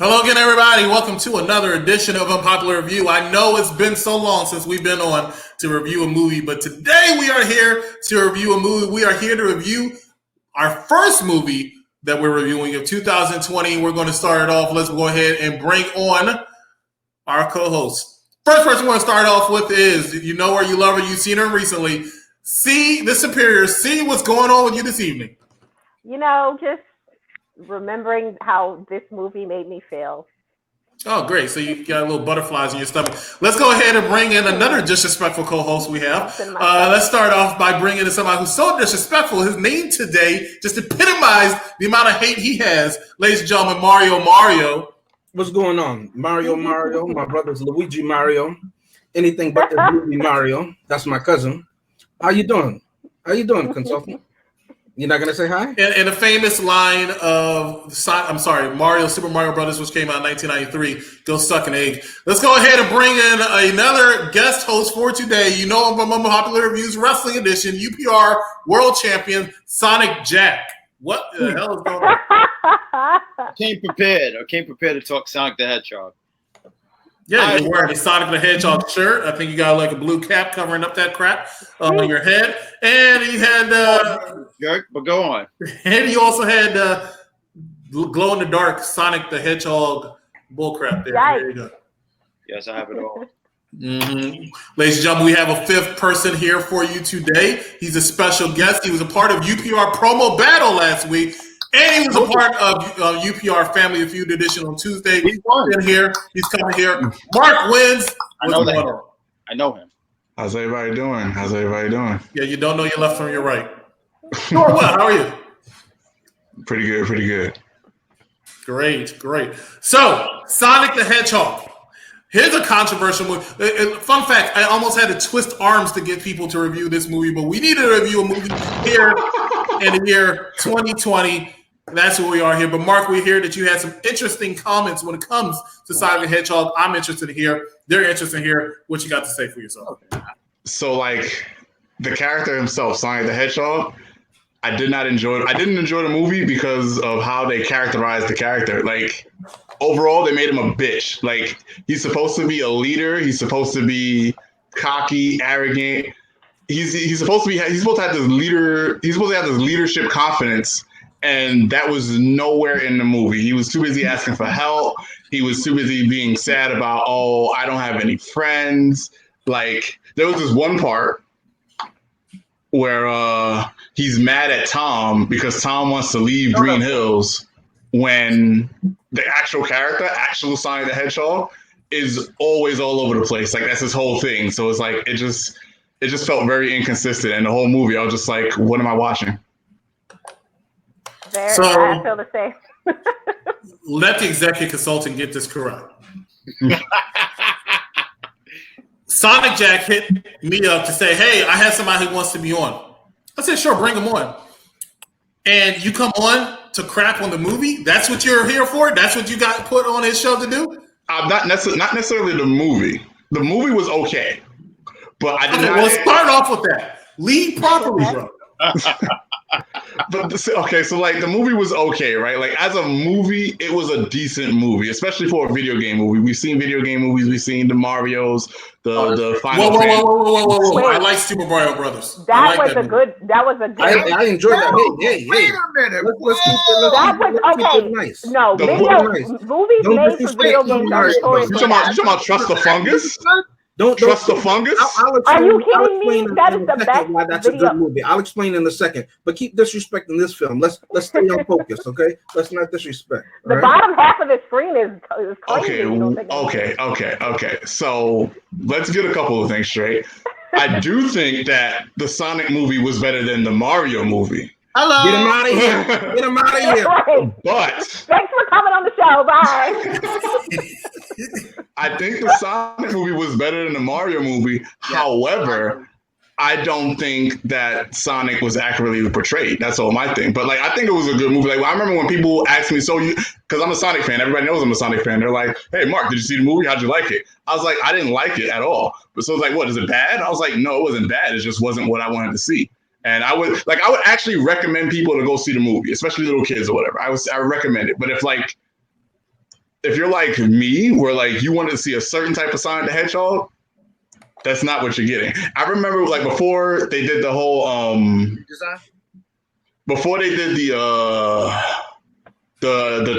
Hello again, everybody. Welcome to another edition of Unpopular Review. I know it's been so long since we've been on to review a movie, but today we are here to review a movie. We are here to review our first movie that we're reviewing of 2020. We're going to start it off. Let's go ahead and bring on our co-host. First person we're going to start off with is, you know her, you love her, you've seen her recently. C, the Superior. C, what's going on with you this evening? You know, just remembering how this movie made me feel. Oh, great. So you got little butterflies in your stomach. Let's go ahead and bring in another disrespectful co-host we have. Let's start off by bringing in somebody who's so disrespectful. His name today just epitomized the amount of hate he has. Ladies and gentlemen, Mario. What's going on? Mario. My brother's Luigi Mario. Anything but the movie Mario. That's my cousin. How you doing, consultant? You're not gonna say hi? In a famous line of, Super Mario Brothers, which came out in 1993, go suck an egg. Let's go ahead and bring in another guest host for today. You know him from Unpopular Reviews Wrestling Edition, UPR World Champion, Sonic Jack. What the hell is going on? I came prepared to talk Sonic the Hedgehog. Yeah, you're wearing a Sonic the Hedgehog shirt. I think you got like a blue cap covering up that crap on your head. And he had but go on. And he also had glow in the dark Sonic the Hedgehog bullcrap there. Right. There you go. Yes, I have it all. Mm-hmm. Ladies and gentlemen, we have a fifth person here for you today. He's a special guest. He was a part of UPR promo battle last week. And he was a part of UPR Family Feud edition on Tuesday. He's here. He's coming here. Mark wins. I know him. How's everybody doing? Yeah, you don't know your left from your right. Sure, what? How are you? Pretty good. Great. So, Sonic the Hedgehog. Here's a controversial movie. Fun fact, I almost had to twist arms to get people to review this movie, but we needed to review a movie here in the year 2020. That's where we are here. But Mark, we hear that you had some interesting comments when it comes to Sonic the Hedgehog. I'm interested to hear. They're interested to hear what you got to say for yourself. So, like, the character himself, Sonic the Hedgehog, I didn't enjoy the movie because of how they characterized the character. Like, overall, they made him a bitch. Like, he's supposed to be a leader. He's supposed to be cocky, arrogant. He's supposed to have this leadership confidence. And that was nowhere in the movie. He was too busy asking for help. He was too busy being sad about, I don't have any friends. Like, there was this one part where he's mad at Tom because Tom wants to leave Green Hills when the actual character, actual Sonic the Hedgehog, is always all over the place. Like, that's his whole thing. So it's like, it just felt very inconsistent. And the whole movie, I was just like, what am I watching? I feel the same. Let the executive consultant get this correct. Sonic Jack hit me up to say, hey, I have somebody who wants to be on. I said, sure, bring him on. And you come on to crap on the movie? That's what you're here for? That's what you got put on his show to do? Not necessarily the movie. The movie was okay. But I did not. Well, start off with that. Lead properly, bro. But so like the movie was okay, right? Like as a movie, it was a decent movie, especially for a video game movie. We've seen video game movies, we've seen the Marios, the Final Fantasy. Whoa. I like Super Mario Brothers. That was a good. I enjoyed that. Hey. Wait a minute. Let's keep it nice. No, movies made for video games are notorious. You talking about Trust the Fungus? Don't Trust the Fungus? Are you kidding me? That is the best why that's a good movie. I'll explain in a second. But keep disrespecting this film. Let's stay on focus, okay? Let's not disrespect. The bottom half of the screen is crazy. Okay. So let's get a couple of things straight. I do think that the Sonic movie was better than the Mario movie. Hello. Get him out of here. But thanks for coming on the show. Bye. I think the Sonic movie was better than the Mario movie. Yeah. However, I don't think that Sonic was accurately portrayed. That's all my thing. But like, I think it was a good movie. Like, I remember when people asked me, because I'm a Sonic fan. Everybody knows I'm a Sonic fan. They're like, "Hey, Mark, did you see the movie? How'd you like it?" I was like, I didn't like it at all. But so it's like, what is it bad? I was like, no, it wasn't bad. It just wasn't what I wanted to see. And I would actually recommend people to go see the movie, especially little kids or whatever. I would recommend it. But if if you're like me, where like you wanted to see a certain type of Sonic the Hedgehog, that's not what you're getting. I remember like before they did the whole Design? before they did the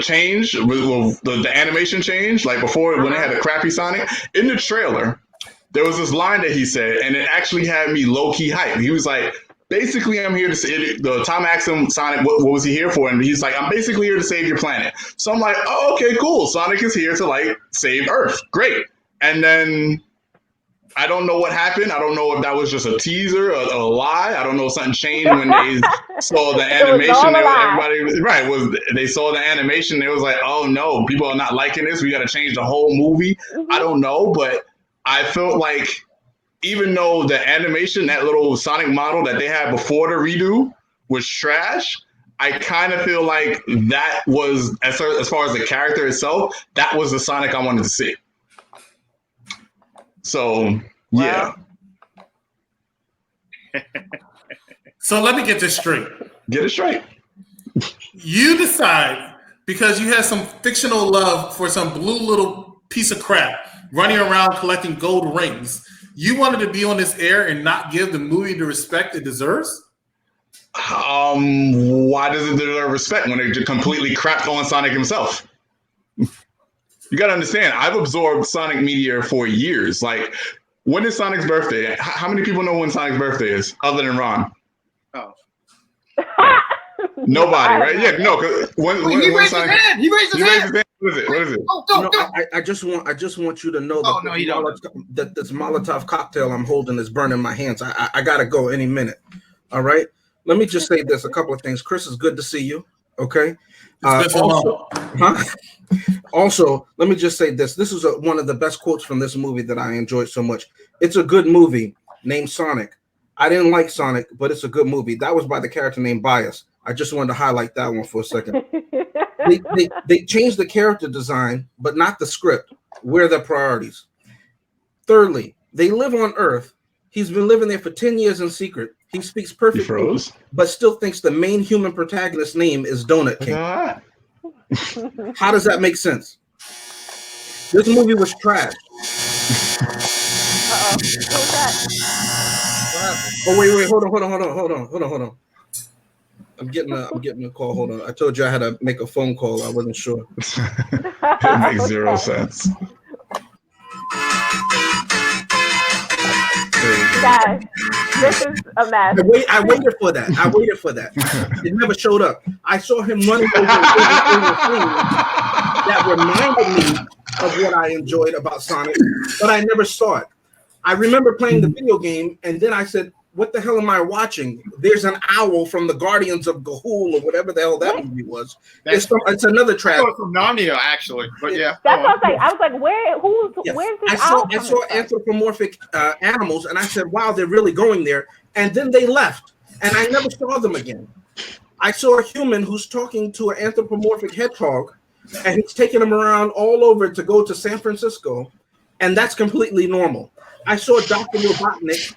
change, the animation change, like before when they had a crappy Sonic, in the trailer, there was this line that he said, and it actually had me low-key hyped. He was like, basically, I'm here to save the Tom asked him, Sonic, what was he here for? And he's like, I'm basically here to save your planet. So I'm like, oh, okay, cool. Sonic is here to like save Earth. Great. And then I don't know what happened. I don't know if that was just a teaser, a lie. I don't know if something changed when they saw the animation. They saw the animation. They was like, oh no, people are not liking this. We got to change the whole movie. I don't know, but I felt like even though the animation, that little Sonic model that they had before the redo was trash, I kind of feel like that was, as far as the character itself, that was the Sonic I wanted to see. So, yeah. So let me get this straight. Get it straight. You decide, because you had some fictional love for some blue little piece of crap running around collecting gold rings, you wanted to be on this air and not give the movie the respect it deserves? Why does it deserve respect when it just completely crapped on Sonic himself? You got to understand, I've absorbed Sonic media for years. Like, when is Sonic's birthday? How many people know when Sonic's birthday is, other than Ron? Oh. Nobody, right? Yeah, no. He raised his hand. He raised his hand. What is it? Oh, No, I just want you to know that this Molotov cocktail I'm holding is burning my hands. I gotta go any minute. All right. Let me just say this: a couple of things. Chris, it's good to see you. Okay. Also, let me just say this. This is one of the best quotes from this movie that I enjoyed so much. It's a good movie named Sonic. I didn't like Sonic, but it's a good movie. That was by the character named Bias. I just wanted to highlight that one for a second. They changed the character design, but not the script. Where are their priorities? Thirdly, they live on Earth. He's been living there for 10 years in secret. He speaks perfect English, but still thinks the main human protagonist's name is Donut King. How does that make sense? This movie was trash. Uh-oh. What was that? Oh, wait, hold on. I'm getting a call. Hold on. I told you I had to make a phone call. I wasn't sure. It makes zero sense. Guys, this is a mess. I waited for that. It never showed up. I saw him running over things that reminded me of what I enjoyed about Sonic, but I never saw it. I remember playing the video game, and then I said, what the hell am I watching? There's an owl from the Guardians of Gahul or whatever the hell that movie was. It's another trap. From Narnia, actually. But yeah. That's what I was like. I was like, where's this owl? I saw anthropomorphic animals, and I said, wow, they're really going there. And then they left, and I never saw them again. I saw a human who's talking to an anthropomorphic hedgehog, and he's taking them around all over to go to San Francisco, and that's completely normal. I saw Dr. Robotnik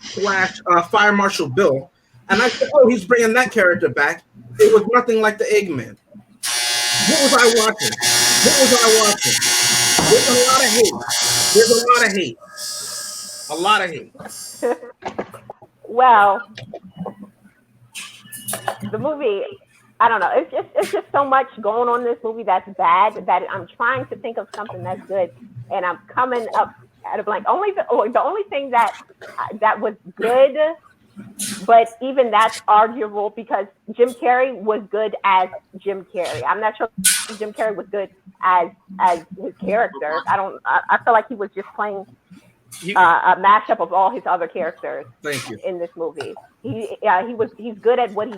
/ Fire Marshal Bill, and I said, oh, he's bringing that character back. It was nothing like the Eggman. What was I watching? There's a lot of hate. Well, the movie, I don't know. It's just so much going on in this movie that's bad that I'm trying to think of something that's good, and I'm coming up at a blank. The only thing that was good, but even that's arguable because Jim Carrey was good as Jim Carrey. I'm not sure if Jim Carrey was good as his character. I feel like he was just playing a mashup of all his other characters. Thank you. In this movie. He's good at what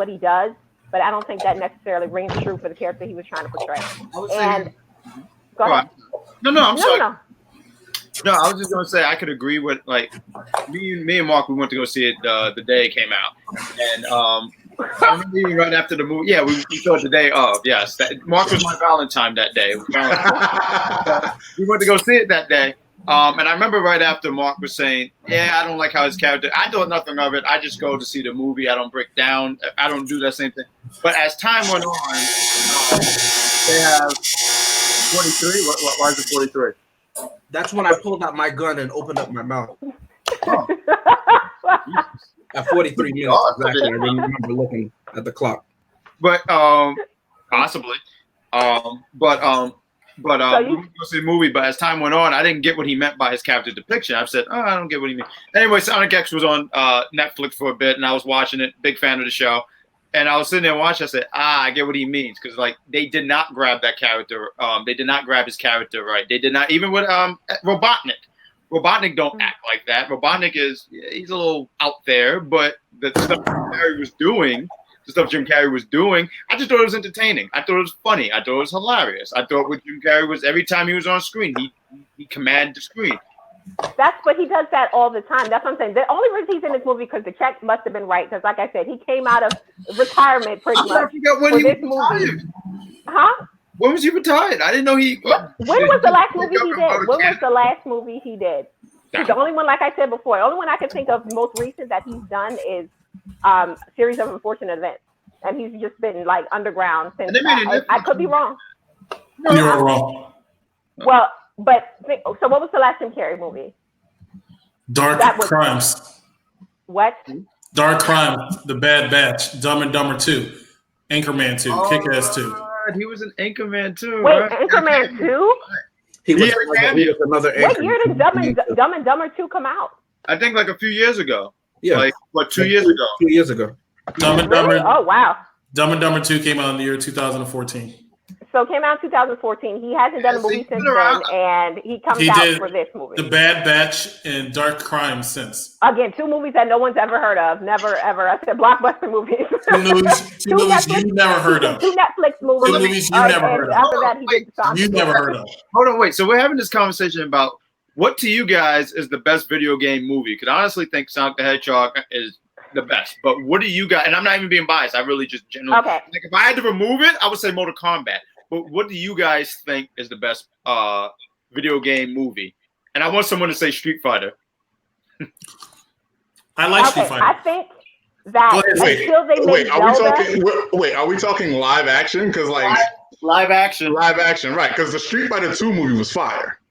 he does, but I don't think that necessarily rings true for the character he was trying to portray. And go ahead. No, I'm sorry. No. No, I was just gonna say I could agree with like me and Mark. We went to go see it the day it came out, and I remember right after the movie. Yeah, we saw it the day of. Yes, Mark was my Valentine that day. We went to go see it that day, and I remember right after Mark was saying, "Yeah, I don't like how his character. I thought nothing of it. I just go to see the movie. I don't break down. I don't do that same thing." But as time went on, they have 43. Why is it 43? That's when I pulled out my gun and opened up my mouth. At 43 minutes exactly. I remember looking at the clock. But possibly. We went to go see the movie, but as time went on, I didn't get what he meant by his character depiction. I said, I don't get what he means. Anyway, Sonic X was on Netflix for a bit, and I was watching it. Big fan of the show. And I was sitting there watching. I said, I get what he means. Because, like, they did not grab that character. They did not grab his character right. They did not, even with Robotnik. Robotnik don't act like that. Robotnik he's a little out there, but the stuff Jim Carrey was doing, I just thought it was entertaining. I thought it was funny. I thought it was hilarious. I thought what Jim Carrey was, every time he was on screen, he commanded the screen. But he does that all the time. That's what I'm saying. The only reason he's in this movie because the check must have been right. Because, like I said, he came out of retirement pretty much when for he this retired. movie. Huh? When was he retired? I didn't know he. When was the last movie he did? When was the last movie he did? The only one, like I said before, the only one I can think of most recent that he's done is Series of Unfortunate Events. And he's just been like underground since. I could be wrong. You're wrong. Well, so what was the last Jim Carrey movie? Dark Crimes. What? Dark Crimes, The Bad Batch, Dumb and Dumber 2, Anchorman 2, Kick-Ass 2. He was an Anchorman 2. Wait, right? Anchorman 2? He was another Anchorman. What year did Dumb and Dumber 2 come out? I think like a few years ago. Yeah. Like, 2 years ago? 2 years ago. Dumb and Dumber. Oh, wow. Dumb and Dumber 2 came out in the year 2014. So it came out in 2014. He hasn't done a movie since then, and he comes out for this movie. The Bad Batch and Dark Crimes since. Again, 2 movies that no one's ever heard of. Never, ever. I said blockbuster movies. Two movies you never heard of. 2 Netflix movies. 2 movies you never heard of. After that, he did Sonic. You never heard of. Hold on, wait. So we're having this conversation about what to you guys is the best video game movie? Because I honestly think Sonic the Hedgehog is the best. But what do you guys? And I'm not even being biased. I really just generally. Okay. Like if I had to remove it, I would say Mortal Kombat. But what do you guys think is the best video game movie? And I want someone to say Street Fighter. I like Street Fighter. I think that until they made Zelda. Are we talking live action? Because like live action, right? Because the Street Fighter 2 movie was fire.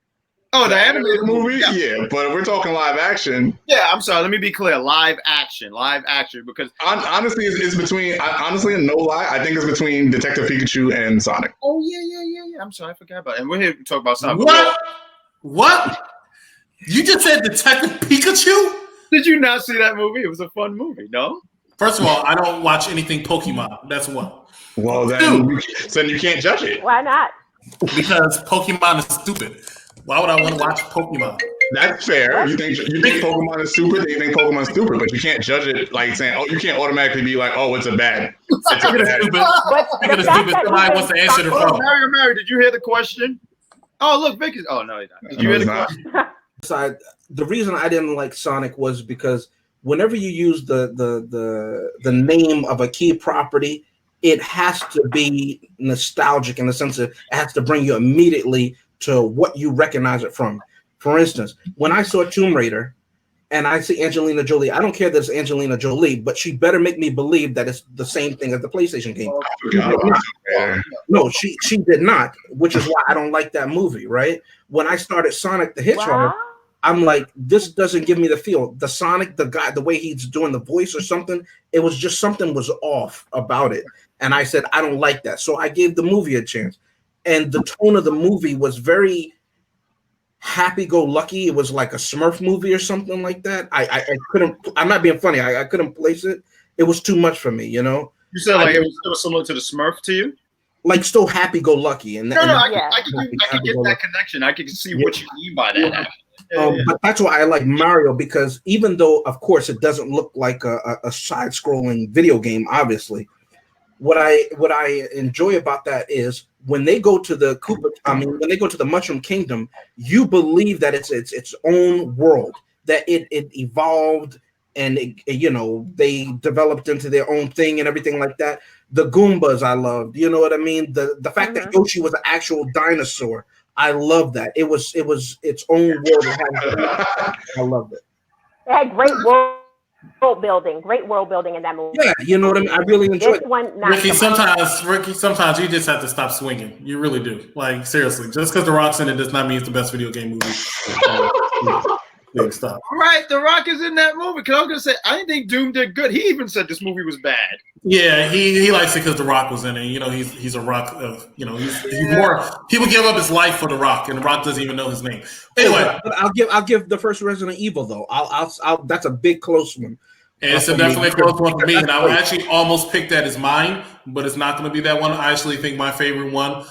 Oh, the animated movie, yeah. But if we're talking live action, yeah. I'm sorry. Let me be clear. Live action, because honestly, it's between. Honestly, and no lie, I think it's between Detective Pikachu and Sonic. Oh yeah. I'm sorry, I forgot about it. And we're here to talk about Sonic. What? You just said Detective Pikachu? Did you not see that movie? It was a fun movie. No. First of all, I don't watch anything Pokemon. That's one. Well, then you can't judge it. Why not? Because Pokemon is stupid. Why would I want to watch Pokemon? That's fair. You think Pokemon is stupid, then you think Pokemon's stupid, but you can't judge it like saying, you can't automatically be like, it's a bad. It's a bad. Stupid. Somebody wants to answer the phone. Mary, did you hear the question? Oh, look, Vic is. Oh no, he's not. Did you hear the question? The reason I didn't like Sonic was because whenever you use the name of a key property, it has to be nostalgic in the sense that it has to bring you immediately to what you recognize it from. For instance, when I saw Tomb Raider and I see Angelina Jolie, I don't care that it's Angelina Jolie, but she better make me believe that it's the same thing as the PlayStation game. No, she did not, which is why I don't like that movie, right? When I started Sonic the Hedgehog, I'm like, this doesn't give me the feel. The Sonic, the guy, the way he's doing the voice or something, it was just something was off about it. And I said, I don't like that. So I gave the movie a chance. And the tone of the movie was very happy-go-lucky. It was like a Smurf movie or something like that. I couldn't. I'm not being funny. I couldn't place it. It was too much for me. You know. You said like it was similar to the Smurf to you. Like still happy-go-lucky. And I can get that connection. I can see what you mean by that. Yeah. But that's why I like Mario, because even though, of course, it doesn't look like a side-scrolling video game, obviously. What I enjoy about that is when they go to when they go to the Mushroom Kingdom, you believe that it's its own world, that it evolved and they developed into their own thing and everything like that. The Goombas I loved, you know what I mean? The fact that Yoshi was an actual dinosaur, I love that. It was its own world. I loved it. It had great world great world building in that movie. Yeah, you know what I mean. I really enjoyed This it. one, not Ricky, so much. sometimes you just have to stop swinging. You really do. Like, seriously, just because The Rock's in it does not mean it's the best video game movie. Please stop. All right, The Rock is in that movie. Because I was gonna say, I didn't think Doom did good. He even said this movie was bad. Yeah, he likes it because The Rock was in it. You know, he's a Rock. He's more. He would give up his life for The Rock, and The Rock doesn't even know his name. Anyway, But I'll give the first Resident Evil though. I'll that's a big close one. it's definitely a close one for me, and I would actually almost pick that as mine, but it's not going to be that one. I actually think my favorite one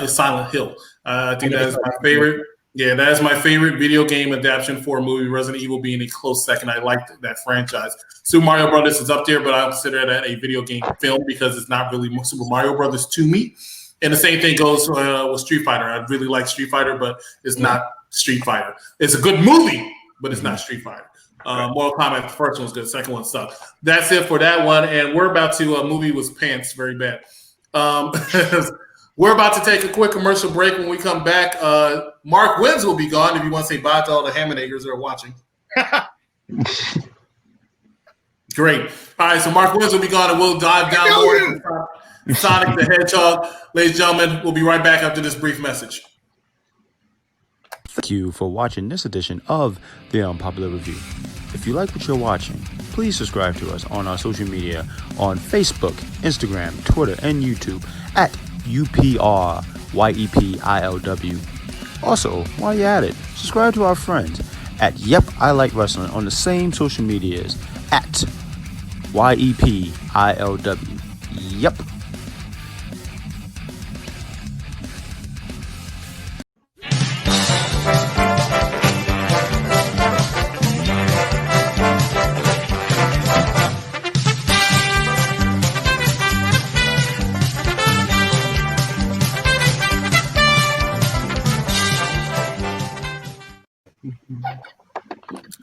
is Silent Hill. I think that is my favorite. Yeah, that is my favorite video game adaptation for a movie. Resident Evil being a close second. I like that franchise. Super Mario Brothers is up there, but I consider that a video game film because it's not really Super Mario Brothers to me. And the same thing goes with Street Fighter. I really like Street Fighter, but it's not Street Fighter. It's a good movie, but it's not Street Fighter. Mortal Kombat, the first one's good, the second one sucked. That's it for that one. And we're about to movie was pants very bad. We're about to take a quick commercial break. When we come back, Mark Wins will be gone if you want to say bye to all the Hammondakers that are watching. Great. All right, so Mark Wins will be gone, and we'll dive down more into Sonic the Hedgehog. Ladies and gentlemen, we'll be right back after this brief message. Thank you for watching this edition of The Unpopular Review. If you like what you're watching, please subscribe to us on our social media on Facebook, Instagram, Twitter, and YouTube at UPR YEPILW. Also, while you're at it, subscribe to our friends at Yep I Like Wrestling on the same social medias at YEPILW. Yep.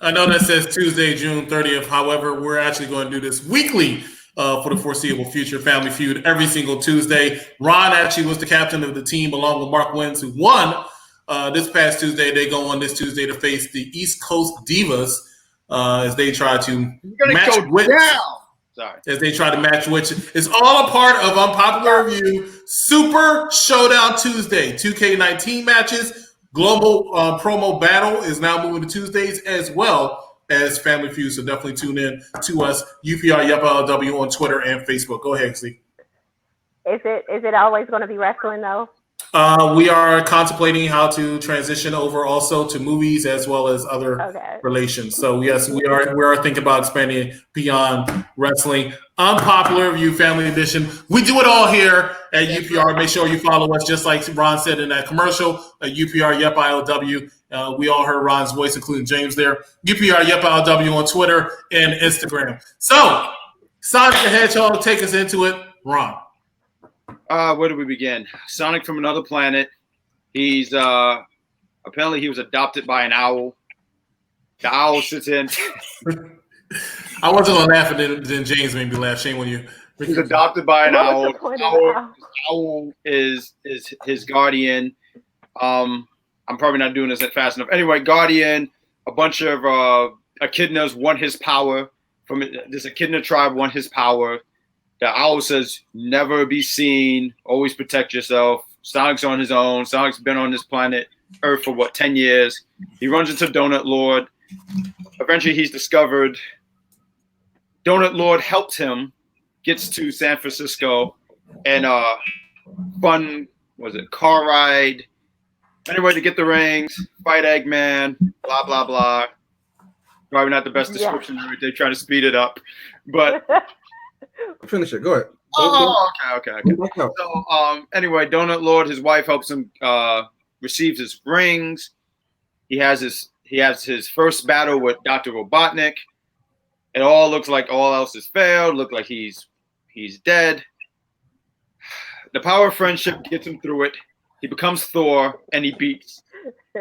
I know that says Tuesday, June 30th. However, we're actually going to do this weekly for the foreseeable future. Family Feud every single Tuesday. Ron actually was the captain of the team along with Mark Wins, who won this past Tuesday. They go on this Tuesday to face the East Coast Divas as they try to match wits. Sorry. As they try to match which is all a part of Unpopular Review Super Showdown Tuesday. 2K19 matches. Global promo battle is now moving to Tuesdays as well as Family Feud. So definitely tune in to us, UPR YEPLW on Twitter and Facebook. Go ahead, see. Is it always going to be wrestling though? We are contemplating how to transition over also to movies as well as other relations. So yes, we are thinking about expanding beyond wrestling. Unpopular Review Family Edition. We do it all here at UPR. Make sure you follow us, just like Ron said in that commercial. UPR YEPILW. We all heard Ron's voice, including James there. UPR YEPILW on Twitter and Instagram. So Sonic the Hedgehog, take us into it, Ron. Where do we begin? Sonic from another planet. He's apparently he was adopted by an owl. The owl sits in. I wasn't gonna laugh, and then James made me laugh. Shame on you. He's adopted by an owl. Owl is his guardian. I'm probably not doing this fast enough. Anyway, guardian. A bunch of echidnas want his power. From this echidna tribe want his power. The owl says, never be seen, always protect yourself. Sonic's on his own. Sonic's been on this planet Earth for 10 years. He runs into Donut Lord. Eventually he's discovered. Donut Lord helped him, gets to San Francisco, and fun, car ride. Anyway, to get the rings, fight Eggman, blah, blah, blah. Probably not the best description. Yeah. They're trying to speed it up. But finish it. Go ahead. Okay. So, anyway, Donut Lord, his wife helps him receive his rings. He has his first battle with Dr. Robotnik. It all looks like all else has failed. Look like he's dead. The power of friendship gets him through it. He becomes Thor, and he beats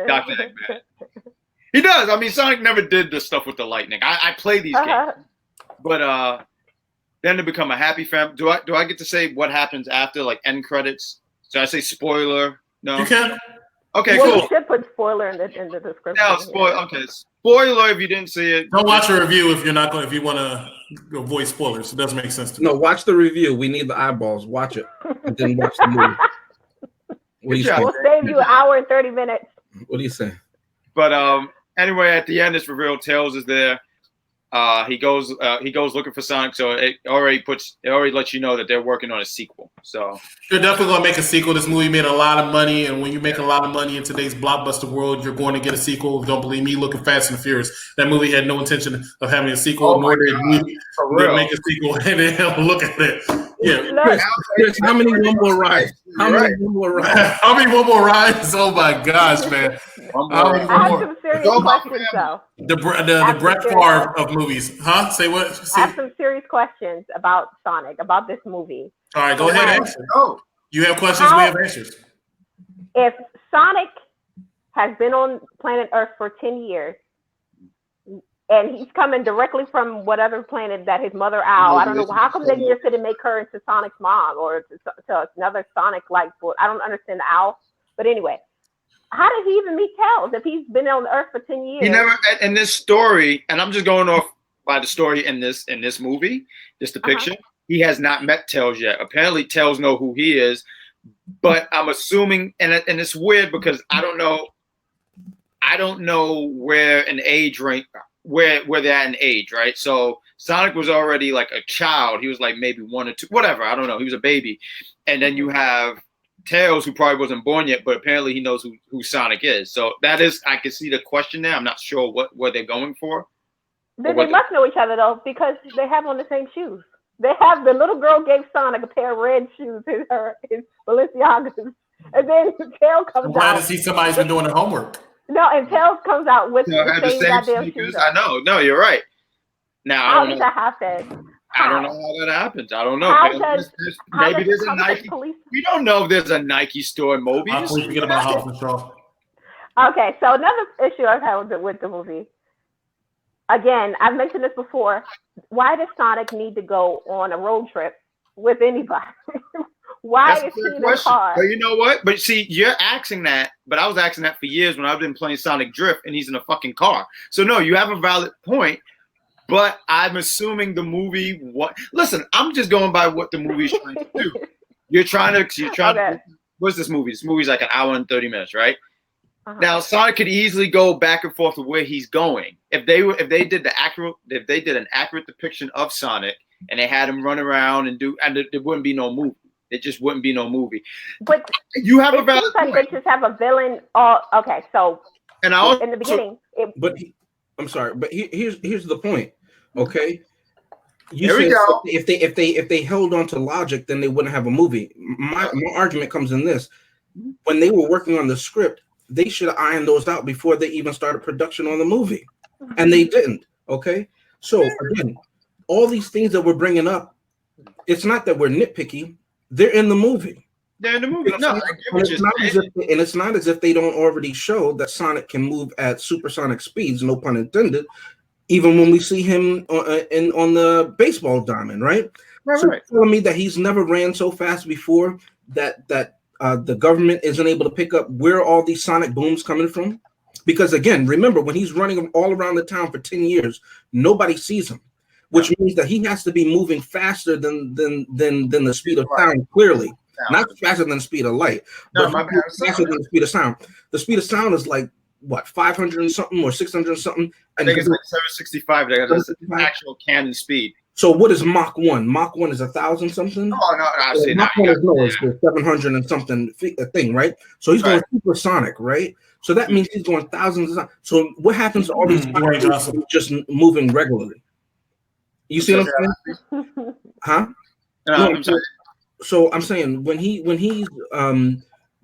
Dr. Eggman. He does. I mean, Sonic never did this stuff with the lightning. I play these games, but then to become a happy family. Do I get to say what happens after, like end credits? So I say spoiler? No. You can. Okay, Well, cool. you should put spoiler in the description. Now, okay, spoiler if you didn't see it. Don't watch a review if you're not going. If you want to avoid spoilers, it doesn't make sense to me. No, watch the review. We need the eyeballs. Watch it and then watch the movie. What do you say? We'll save you an hour and 30 minutes. What do you say? But anyway, at the end, it's revealed Tails is there. He goes looking for Sonic, so it already lets you know that they're working on a sequel. So they're definitely going to make a sequel. This movie made a lot of money, and when you make a lot of money in today's blockbuster world, you're going to get a sequel. Don't believe me? Look at Fast and the Furious. That movie had no intention of having a sequel, nor did we make a sequel. And then look at it. Yeah, Chris, how many one more rides? How many one more rides? How many one more rides? Oh my gosh, man! I have some serious questions though. The Brett Favre of movies, huh? Say what? I have some serious questions about Sonic, about this movie. All right, go ahead and answer. Oh, you have questions? We have answers. If Sonic has been on planet Earth for 10 years, and he's coming directly from whatever planet that his mother Owl. I don't know how come they just didn't make her into Sonic's mom or to another Sonic-like. I don't understand the Owl, but anyway, how did he even meet Tails if he's been on Earth for 10 years? He never in this story, and I'm just going off by the story in this movie, this depiction. He has not met Tails yet. Apparently, Tails know who he is, but I'm assuming, and it's weird because I don't know where an age rank. Where they're at in age, right? So Sonic was already like a child. He was like maybe 1 or 2, whatever. I don't know. He was a baby. And then you have Tails, who probably wasn't born yet, but apparently he knows who Sonic is. So that is, I can see the question there. I'm not sure what they're going for. They must know each other though, because they have on the same shoes. They have, the little girl gave Sonic a pair of red shoes, his Balenciagas, and then Tails comes out. I'm glad to see somebody's been doing their homework. No, and Tails comes out with the same goddamn shoes. I know. No, you're right. Now, how does that happen? I don't know how that happens. I don't know. Maybe there's a Nike. We don't know if there's a Nike store in Mobius. I forget about House Control. Okay, so another issue I've had with the movie. Again, I've mentioned this before. Why does Sonic need to go on a road trip with anybody? Why is he in a car? But you know what? But see, you're asking that, but I was asking that for years when I've been playing Sonic Drift and he's in a fucking car. So no, you have a valid point, but I'm assuming the movie listen, I'm just going by what the movie's trying to do. You're trying to what's this movie? This movie's like an hour and 30 minutes, right? Now Sonic could easily go back and forth to where he's going. If they did an accurate depiction of Sonic and they had him run around and there wouldn't be no movie. It just wouldn't be no movie. But you have a valid point. They just have a villain. Okay, so in the beginning. I'm sorry, but here's the point. Okay, Here we go. If they held on to logic, then they wouldn't have a movie. My argument comes in this: when they were working on the script, they should have ironed those out before they even started production on the movie, and they didn't. Okay, so again, all these things that we're bringing up, it's not that we're nitpicky. They're in the movie. They're in the movie. It's not as if they don't already show that Sonic can move at supersonic speeds, no pun intended, even when we see him on the baseball diamond, right? So right. Telling me that he's never ran so fast before, that the government isn't able to pick up where all these sonic booms coming from? Because again, remember, when he's running all around the town for 10 years, nobody sees him. Which means that he has to be moving faster than the speed of sound, clearly. Not faster than the speed of light, but faster than the speed of sound. The speed of sound is like, what, 500 and something or 600 and something? I think it's like 765. That's the actual canon speed. So what is Mach 1? Mach 1 is 1,000 something? Oh, no, I see. Mach 1 is 700 and something thing, right? So he's going supersonic, right? So that means he's going thousands of. So what happens to all these just moving regularly? You see what I'm saying? Huh? No, so I'm saying when he's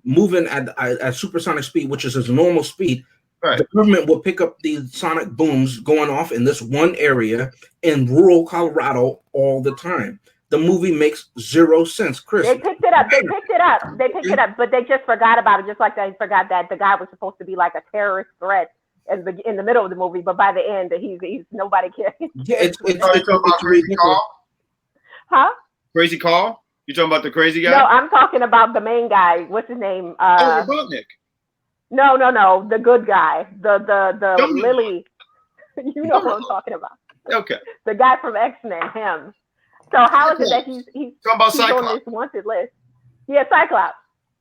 moving at supersonic speed, which is his normal speed, right, the government will pick up these sonic booms going off in this one area in rural Colorado all the time. The movie makes zero sense, Chris. They picked it up, but they just forgot about it, just like they forgot that the guy was supposed to be like a terrorist threat in the middle of the movie, but by the end, he's nobody cares. Yeah, it's Crazy Call? Huh? Crazy Call? You talking about the crazy guy? No, I'm talking about the main guy. What's his name? Robotnik. No, the good guy, the Don't- Lily. You know what I'm talking about. Okay. The guy from X-Men, him. So how is it that he's Talking about he's on Cyclops. this wanted list? Yeah, Cyclops.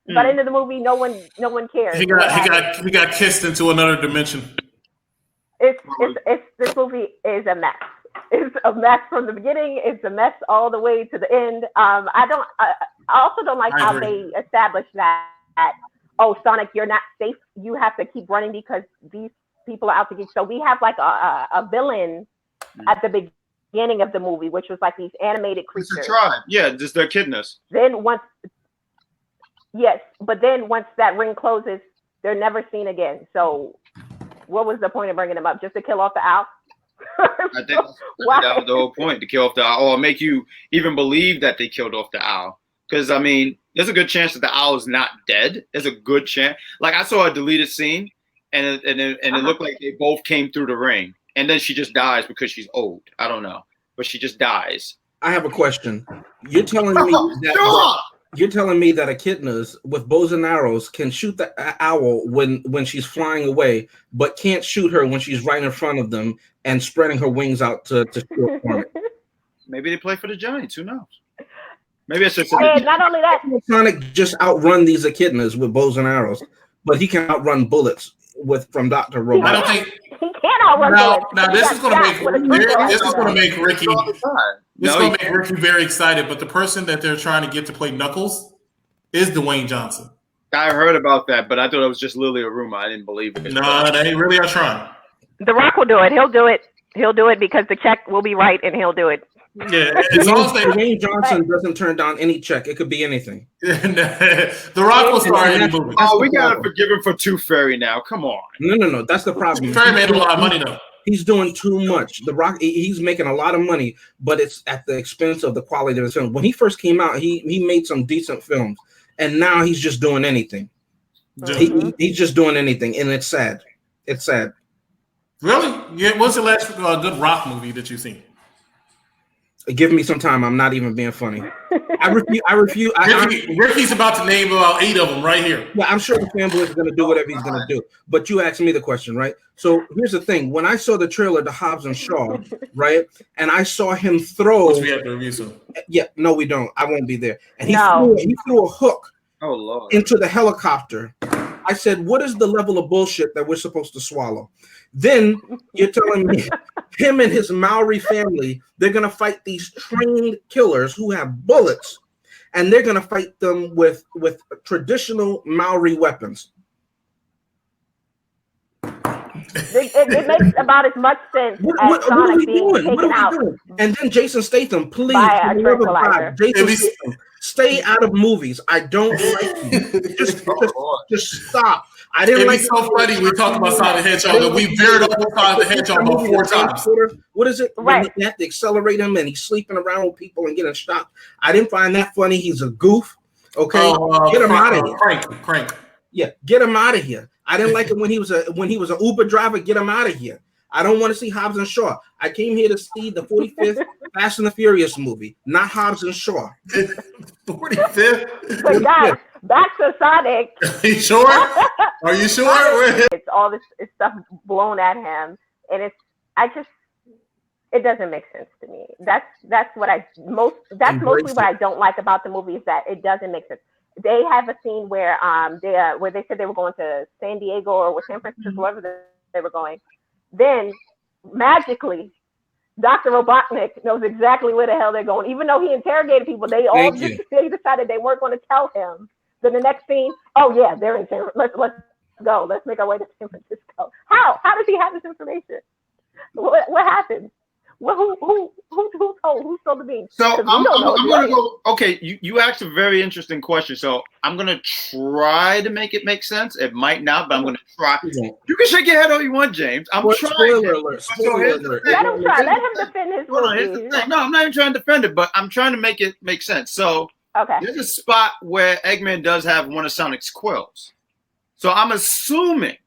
But end of the movie, no one cares. He got kissed into another dimension. It's this movie is a mess. It's a mess from the beginning. It's a mess all the way to the end. I also don't like how they established that. Oh, Sonic, you're not safe. You have to keep running because these people are out to get you. So we have like a villain at the beginning of the movie, which was like these animated creatures. It's a tribe. Yeah, just they're kidness. Then once that ring closes, they're never seen again. So what was the point of bringing them up? Just to kill off the owl? I think that was the whole point, to kill off the owl, or make you even believe that they killed off the owl. Because, I mean, there's a good chance that the owl is not dead. There's a good chance. Like, I saw a deleted scene, and it looked like they both came through the ring. And then she just dies because she's old. I don't know. But she just dies. I have a question. You're telling me you're telling me that echidnas with bows and arrows can shoot the owl when she's flying away, but can't shoot her when she's right in front of them and spreading her wings out to shoot her. Maybe they play for the Giants. Who knows? Maybe it's just. And not only that, Sonic just outrun these echidnas with bows and arrows, but he can outrun bullets from Dr. Robot. I don't think he can't outrun bullets. Now this is going to make Ricky. This is going to make Ricky very excited. But the person that they're trying to get to play Knuckles is Dwayne Johnson. I heard about that, but I thought it was just literally a rumor. I didn't believe it. No, they really are trying. The Rock will do it. He'll do it. He'll do it because the check will be right, and he'll do it. Yeah, as long as Dwayne Johnson doesn't turn down any check, it could be anything. The Rock will star in any movie. Oh, we gotta forgive him for Tooth Fairy now. Come on. No. That's the problem. Tooth Fairy made a lot of money though. He's doing too much. The Rock, he's making a lot of money, but it's at the expense of the quality of his film. When he first came out, he made some decent films, and now he's just doing anything. He's just doing anything, and it's sad. It's sad. Really? Yeah. What's the last good Rock movie that you've seen? Give me some time. I'm not even being funny. I refuse. Ricky's about to name about 8 of them right here. Yeah, I'm sure the fanboy is going to do whatever he's going to do. But you asked me the question, right? So here's the thing. When I saw the trailer to Hobbs and Shaw, right, and I saw him throw. Which we have to review soon. Yeah, no, we don't. I won't be there. And he threw a hook into the helicopter. I said, what is the level of bullshit that we're supposed to swallow? Then you're telling me him and his Maori family, they're going to fight these trained killers who have bullets, and they're going to fight them with traditional Maori weapons. It makes about as much sense as Sonic being taken out. And then Jason Statham, please, Jason Statham, stay out of movies. I don't like you. Just stop. I didn't like. It's so funny. We talked about Sonic the Hedgehog, and we veered off Sonic the Hedgehog about 4 times. What is it? Right. When they have to accelerate him, and he's sleeping around with people and getting shot. I didn't find that funny. He's a goof. Okay, get him out of here. Crank. Yeah, get him out of here. I didn't like it when he was an Uber driver. Get him out of here. I don't want to see Hobbs and Shaw. I came here to see the 45th Fast and the Furious movie, not Hobbs and Shaw. 45th? But guys, back to Sonic. Are you sure? Are you sure? It's all this stuff blown at him, and it doesn't make sense to me. That's mostly what I don't like about the movie, is that it doesn't make sense. They have a scene where they said they were going to San Diego or San Francisco, wherever they were going. Then magically, Dr. Robotnik knows exactly where the hell they're going. Even though he interrogated people, they decided they weren't going to tell him. Then the next scene, oh yeah, they're in San Francisco. Let's go. Let's make our way to San Francisco. How does he have this information? What happened? Well, who told? Who told the beans? So I'm going to go. Okay, you asked a very interesting question. So I'm going to try to make it make sense. It might not, but I'm going to try. You can shake your head all you want, James. I'm trying. Spoiler alert. Let him try. Let him defend his movie. No, I'm not even trying to defend it, but I'm trying to make it make sense. So there's a spot where Eggman does have one of Sonic's quills. So I'm assuming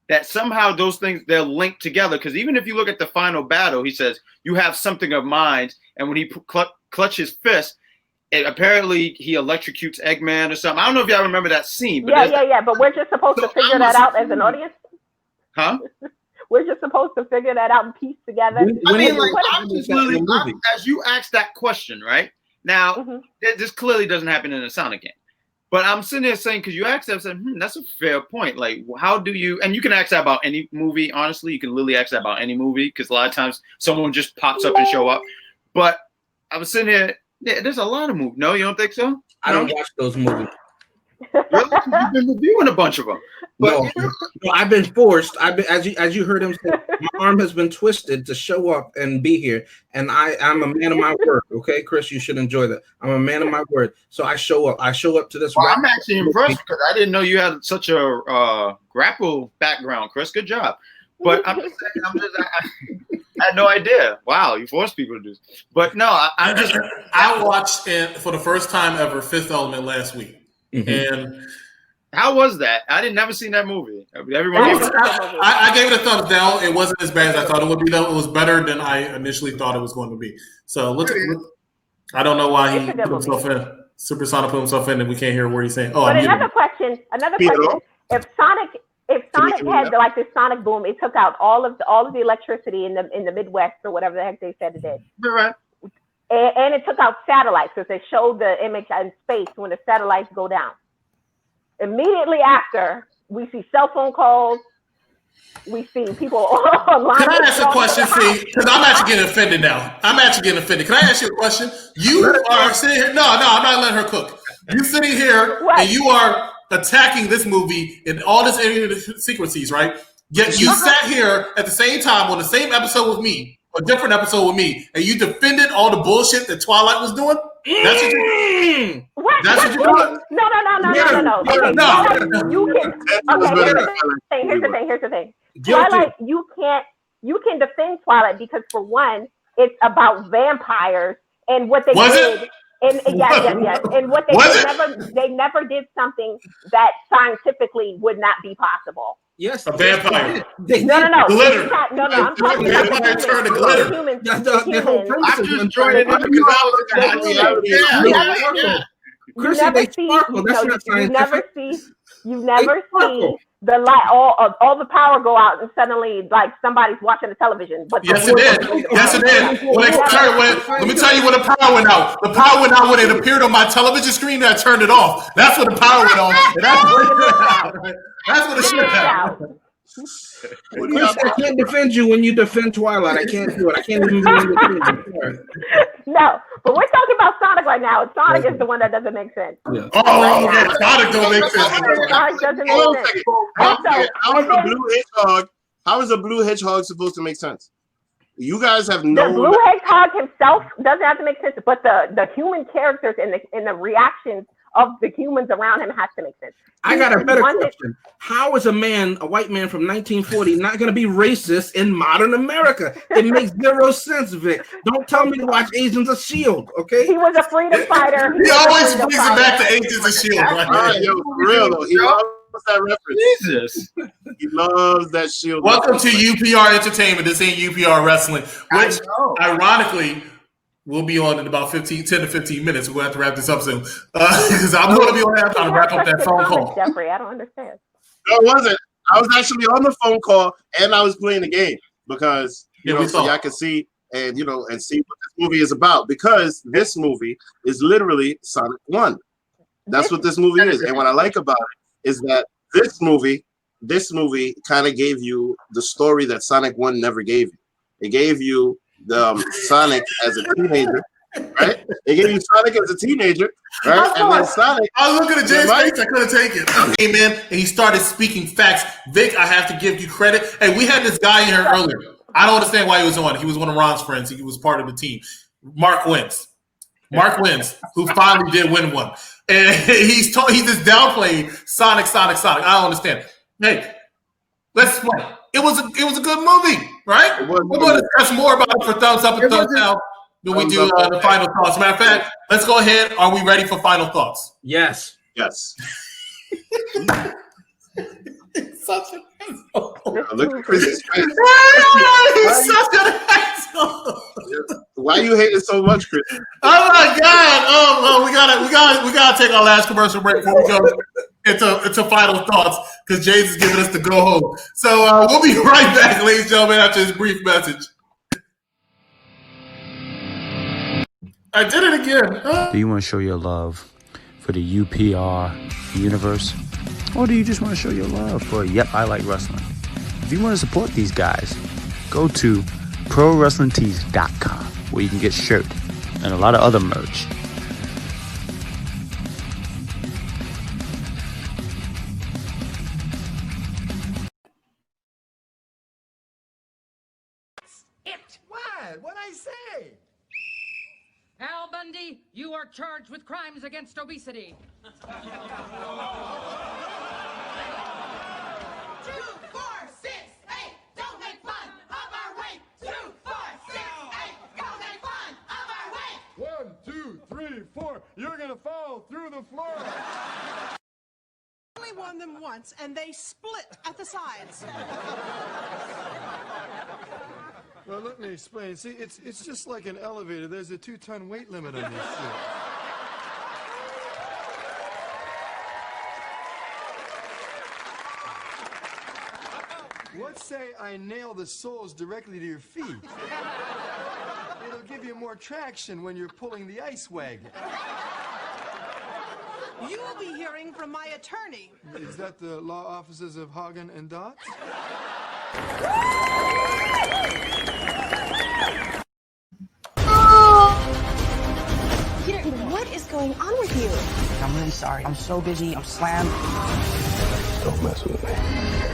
that somehow those things, they're linked together. Because even if you look at the final battle, he says, you have something of mine. And when he clutches his fist, apparently he electrocutes Eggman or something. I don't know if y'all remember that scene. But yeah. But we're just supposed to figure that out as an audience. Huh? We're just supposed to figure that out and piece together. I mean, like, as you asked that question, right? Now, this clearly doesn't happen in a Sonic game. But I'm sitting there saying, because you asked that, I'm saying, that's a fair point. Like, how do you, and you can ask that about any movie, honestly. You can literally ask that about any movie, because a lot of times someone just pops up and show up. But I was sitting here, there's a lot of movies. No, you don't think so? I don't watch those movies. Really? You've been reviewing a bunch of them. But, no, I've been forced. As you heard him say, my arm has been twisted to show up and be here, and I'm a man of my word. Okay, Chris, you should enjoy that. I'm a man of my word, so I show up. I show up to this. Well, I'm actually impressed because I didn't know you had such a grapple background, Chris. Good job. But I'm just saying, I had no idea. Wow, you forced people to do this. But no, I watched it for the first time ever, Fifth Element, last week. And how was that? I didn't never seen that movie. Everyone I gave it a thumbs down. It wasn't as bad as I thought it would be, though. It was better than I initially thought it was going to be. So I don't know why he put himself in. Supersonic put himself in, and we can't hear what he's saying. Oh, but another question. If Sonic had like this Sonic boom, it took out all of the electricity in the Midwest or whatever the heck they said it did. Right. And it took out satellites because they showed the image in space when the satellites go down. Immediately after, we see cell phone calls. We see people online. Can I ask a question? See, because I'm actually getting offended now. Can I ask you a question? You are sitting here. No, I'm not letting her cook. You sitting here and you are attacking this movie in all this idiosyncrasies, right? Yet you sat here at the same time on the same episode with me, a different episode with me, and you defended all the bullshit that Twilight was doing? That's what you're doing? That's what you're doing? No. Okay, Twilight, you can. Okay, here's the thing. Twilight, you can defend Twilight because, for one, it's about vampires and what they did. And yes. And what they never did something that scientifically would not be possible. Yes, a vampire. No. Glitter. No. I'm talking about vampire turned to glitter. Humans. I'm just enjoying it because I look at it. Chrissy, they sparkle. That's not scientific. You never see the light, all the power go out, and suddenly, like, somebody's watching the television. But yes, it did. Let me tell you when the power went out. The power went out when it appeared on my television screen, and I turned it off. That's when the power went on. That's what it should have. I can't defend you when you defend Twilight. I can't do it. I can't even defend you. No, but we're talking about Sonic right now. Sonic is the one that doesn't make sense. Yeah. Sonic don't make sense. Sonic doesn't make sense. How is a blue hedgehog supposed to make sense? You guys have no. The blue hedgehog himself doesn't have to make sense, but the human characters and the reactions of the humans around him has to make sense. I got a better question. How is a white man from 1940, not going to be racist in modern America? It makes zero sense, Vic. Don't tell me to watch Agents of S.H.I.E.L.D., okay? He was a freedom fighter. He always brings it back to Agents of S.H.I.E.L.D. Right? Yo, for real, though. He loves that reference. Jesus. He loves that S.H.I.E.L.D. Welcome to UPR Entertainment. This ain't UPR Wrestling, which, ironically, we'll be on in about 10 to 15 minutes. We'll have to wrap this up soon. Because I'm going to be on that time to wrap up that phone call. Jeffrey, I don't understand. No, it wasn't. I was actually on the phone call and I was playing the game because, so y'all can see and see what this movie is about. Because this movie is literally Sonic 1. That's what this movie is. And what I like about it is that this movie kind of gave you the story that Sonic 1 never gave you. It gave you the Sonic as a teenager, right? They gave you Sonic as a teenager, right? And then Sonic. I was looking at James' face. I couldn't take it. He came in and he started speaking facts. Vic, I have to give you credit. And we had this guy in here earlier. I don't understand why he was on. He was one of Ron's friends. He was part of the team. Mark Wins, who finally did win one. And he's just downplayed Sonic. I don't understand. Hey, let's play. It was a good movie, right? We're going to discuss more about it for thumbs up and thumbs down when we do the final thoughts. Matter of fact, let's go ahead. Are we ready for final thoughts? Yes. Such an asshole. Look at Chris's face. He's such an asshole. Why you hating so much, Chris? Oh my God! We gotta take our last commercial break before we go into final thoughts because James is giving us the go home. So we'll be right back, ladies and gentlemen, after this brief message. I did it again. Do you want to show your love for the UPR universe? Or do you just want to show your love for Yep, I Like Wrestling? If you want to support these guys, go to ProWrestlingTees.com where you can get shirt and a lot of other merch. What'd I say? Al Bundy, you are charged with crimes against obesity. 2, 4, 6, 8, don't make fun of our weight. 2, 4, 6, 8, don't make fun of our weight. 1, 2, 3, 4, you're gonna fall through the floor. I only won them once, and they split at the sides. Well, let me explain. See, it's just like an elevator. There's a 2-ton weight limit on this shit. Let's say I nail the soles directly to your feet. It'll give you more traction when you're pulling the ice wagon. You will be hearing from my attorney. Is that the law offices of Hagen and Dotz? Peter, what is going on with you? I'm really sorry. I'm so busy. I'm slammed. Don't mess with me,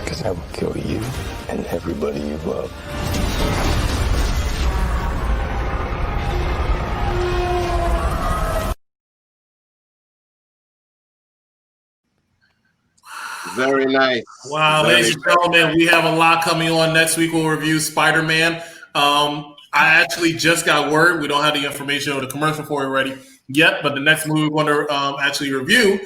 because I will kill you and everybody you love. Very nice. Wow, ladies and gentlemen, we have a lot coming on. Next week we'll review Spider-Man. I actually just got word. We don't have the information or the commercial for it ready yet, but the next movie we're going to actually review,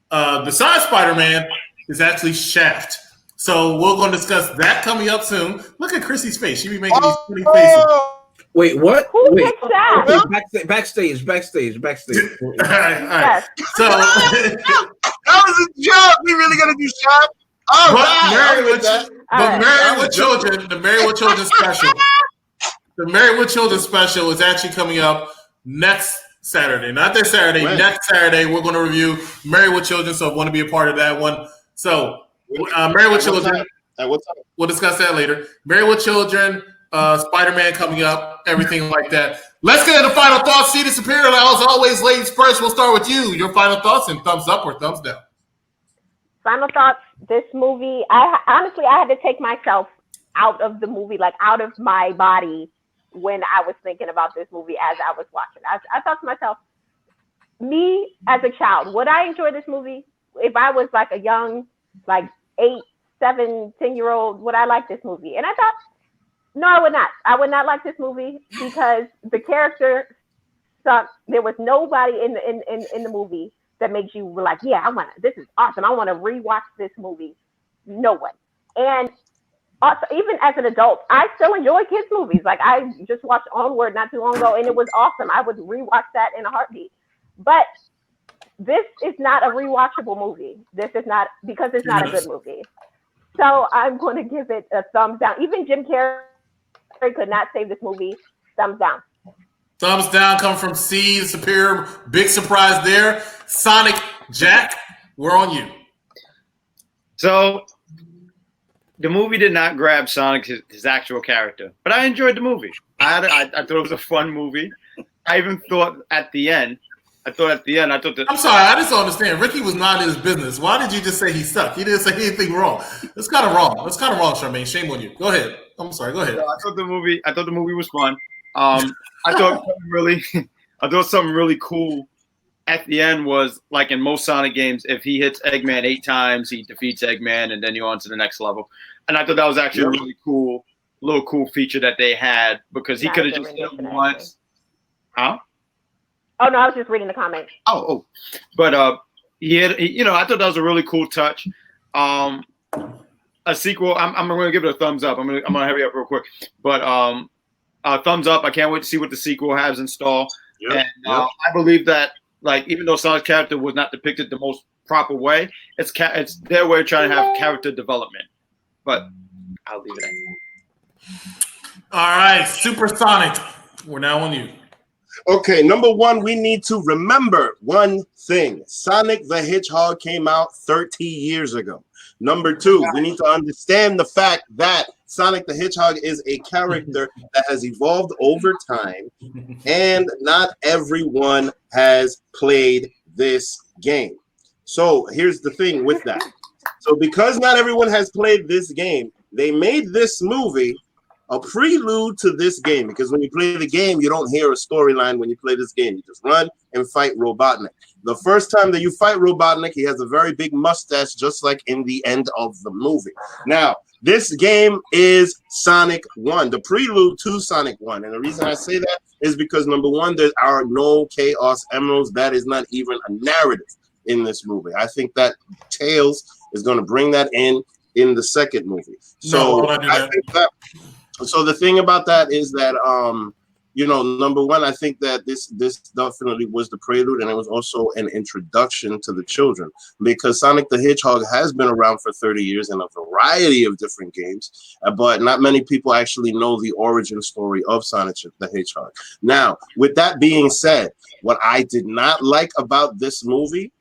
besides Spider-Man, is actually Shaft. So we're going to discuss that coming up soon. Look at Chrissy's face. She be making these funny faces. Wait, what? Who Wait. picked Shaft? Okay, backstage. all right. So that was a joke. We really gonna do Shaft? All right. Married with Children, the Married with Children special. The Married with Children special is actually coming up next Saturday. Not this Saturday, next Saturday. We're going to review Married with Children, so I want to be a part of that one. So, Married with Children. We'll discuss that later. Married with Children, Spider-Man coming up, everything like that. Let's get into final thoughts. See the Superior. As always, ladies first. We'll start with you. Your final thoughts and thumbs up or thumbs down. Final thoughts. This movie, I had to take myself out of the movie, like out of my body when I was thinking about this movie as I was watching. I thought to myself, me as a child, would I enjoy this movie? If I was like a young, like 8, 7, 10-year-old, would I like this movie? And I thought, no, I would not. I would not like this movie because the character sucked. There was nobody in the movie that makes you like, yeah, this is awesome. I want to rewatch this movie. No one. And also, even as an adult, I still enjoy kids' movies. Like I just watched Onward not too long ago, and it was awesome. I would rewatch that in a heartbeat. But this is not a rewatchable movie. This is not, because it's not a good movie. So I'm going to give it a thumbs down. Even Jim Carrey could not save this movie. Thumbs down. Thumbs down come from C, Superior. Big surprise there. Sonic Jack, we're on you. So the movie did not grab Sonic, his actual character, but I enjoyed the movie. I thought it was a fun movie. I even thought at the end, I'm sorry, I just don't understand. Ricky was not in his business. Why did you just say he sucked? He didn't say anything wrong. That's kind of wrong. Charmaine. Shame on you. Go ahead. I'm sorry. Go ahead. I thought the movie was fun. I thought something really cool at the end was, like in most Sonic games, if he hits Eggman 8 times, he defeats Eggman, and then you're on to the next level. And I thought that was actually a really cool, little cool feature that they had, because he could have just hit him once. Huh? Oh no, I was just reading the comments. But I thought that was a really cool touch. A sequel, I'm going to give it a thumbs up. I'm going to hurry up real quick. But thumbs up. I can't wait to see what the sequel has in store. Yep, And yep. I believe that, like, even though Sonic's character was not depicted the most proper way, it's their way of trying to have character development. But I'll leave it at that. All right, Supersonic. We're now on you. Okay, number one, we need to remember one thing. Sonic the Hedgehog came out 30 years ago. Number two, we need to understand the fact that Sonic the Hedgehog is a character that has evolved over time, and not everyone has played this game. So here's the thing with that. So because not everyone has played this game, they made this movie a prelude to this game, because when you play the game, you don't hear a storyline. When you play this game, you just run and fight Robotnik. The first time that you fight Robotnik, he has a very big mustache, just like in the end of the movie. Now, this game is Sonic 1, the prelude to Sonic 1. And the reason I say that is because, number one, there are no Chaos Emeralds. That is not even a narrative in this movie. I think that Tails is going to bring that in the second movie. So I think that. So the thing about that is that, number one, I think that this definitely was the prelude, and it was also an introduction to the children, because Sonic the Hedgehog has been around for 30 years in a variety of different games, but not many people actually know the origin story of Sonic the Hedgehog. Now, with that being said, what I did not like about this movie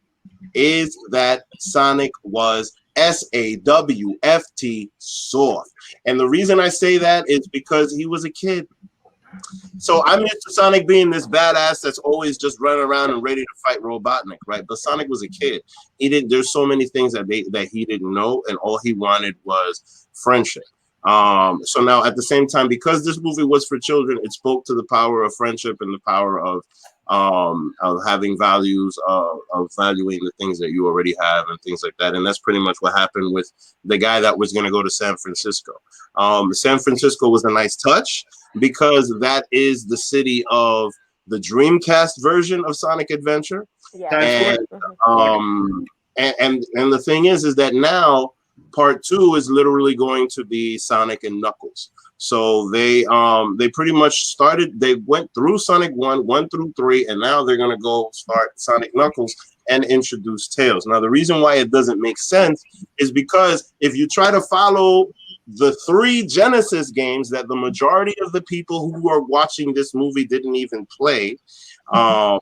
is that Sonic was SAWFT soft. And the reason I say that is because he was a kid. So I'm used to Sonic being this badass that's always just running around and ready to fight Robotnik, right? But Sonic was a kid. There's so many things that he didn't know, and all he wanted was friendship. So now at the same time, because this movie was for children, it spoke to the power of friendship and the power of having values, of valuing the things that you already have and things like that. And that's pretty much what happened with the guy that was going to go to San Francisco. San Francisco was a nice touch, because that is the city of the Dreamcast version of Sonic Adventure. Yeah. And the thing is that now part 2 is literally going to be Sonic and Knuckles. So they pretty much they went through Sonic 1 through 3, and now they're going to go start Sonic Knuckles and introduce Tails. Now, the reason why it doesn't make sense is because if you try to follow the 3 Genesis games that the majority of the people who are watching this movie didn't even play, if